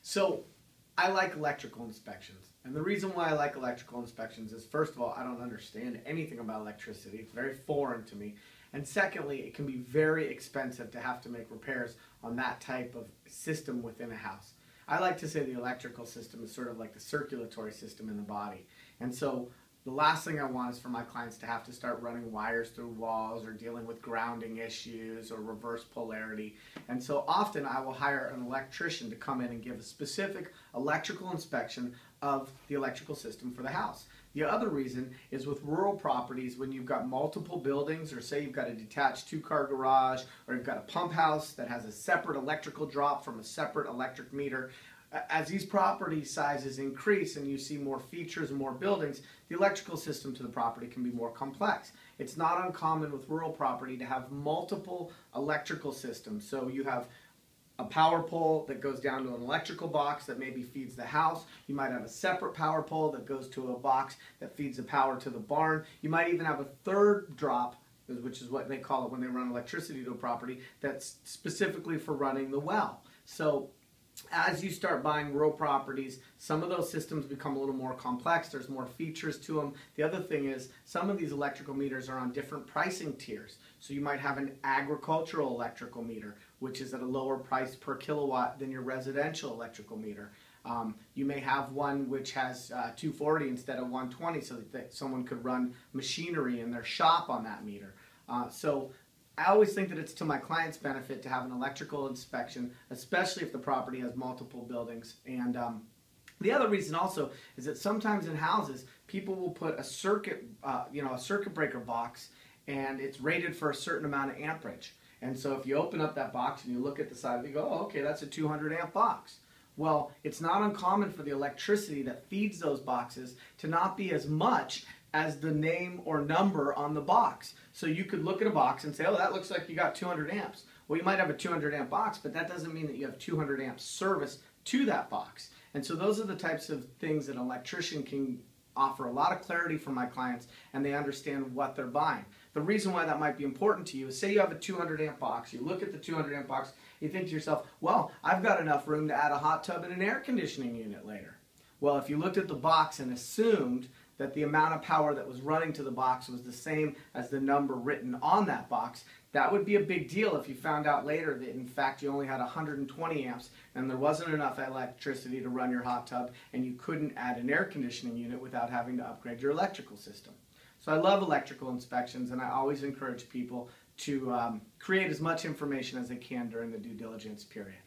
So I like electrical inspections. And the reason why I like electrical inspections is, first of all, I don't understand anything about electricity. It's very foreign to me. And secondly, it can be very expensive to have to make repairs on that type of system within a house. I like to say the electrical system is sort of like the circulatory system in the body. And so the last thing I want is for my clients to have to start running wires through walls or dealing with grounding issues or reverse polarity. And so often I will hire an electrician to come in and give a specific electrical inspection of the electrical system for the house. The other reason is with rural properties, when you've got multiple buildings, or say you've got a detached two-car garage, or you've got a pump house that has a separate electrical drop from a separate electric meter. As these property sizes increase and you see more features and more buildings, the electrical system to the property can be more complex. It's not uncommon with rural property to have multiple electrical systems. So you have a power pole that goes down to an electrical box that maybe feeds the house. You might have a separate power pole that goes to a box that feeds the power to the barn. You might even have a third drop, which is what they call it when they run electricity to a property, that's specifically for running the well. So as you start buying rural properties, some of those systems become a little more complex. There's more features to them. The other thing is some of these electrical meters are on different pricing tiers. So you might have an agricultural electrical meter, which is at a lower price per kilowatt than your residential electrical meter. You may have one which has 240 instead of 120 so that someone could run machinery in their shop on that meter. So I always think that it's to my client's benefit to have an electrical inspection, especially if the property has multiple buildings. And the other reason also is that sometimes in houses, people will put a circuit, a circuit breaker box, and it's rated for a certain amount of amperage. And so if you open up that box and you look at the side, you go, oh, okay, that's a 200 amp box. Well, it's not uncommon for the electricity that feeds those boxes to not be as much as the name or number on the box. So you could look at a box and say, oh, that looks like you got 200 amps. Well, you might have a 200 amp box, but that doesn't mean that you have 200 amp service to that box. And so those are the types of things that an electrician can offer a lot of clarity for my clients, and they understand what they're buying. The reason why that might be important to you is, say you have a 200 amp box, you look at the 200 amp box, you think to yourself, well, I've got enough room to add a hot tub and an air conditioning unit later. Well, if you looked at the box and assumed that the amount of power that was running to the box was the same as the number written on that box, that would be a big deal if you found out later that in fact you only had 120 amps and there wasn't enough electricity to run your hot tub and you couldn't add an air conditioning unit without having to upgrade your electrical system. So I love electrical inspections, and I always encourage people to create as much information as they can during the due diligence period.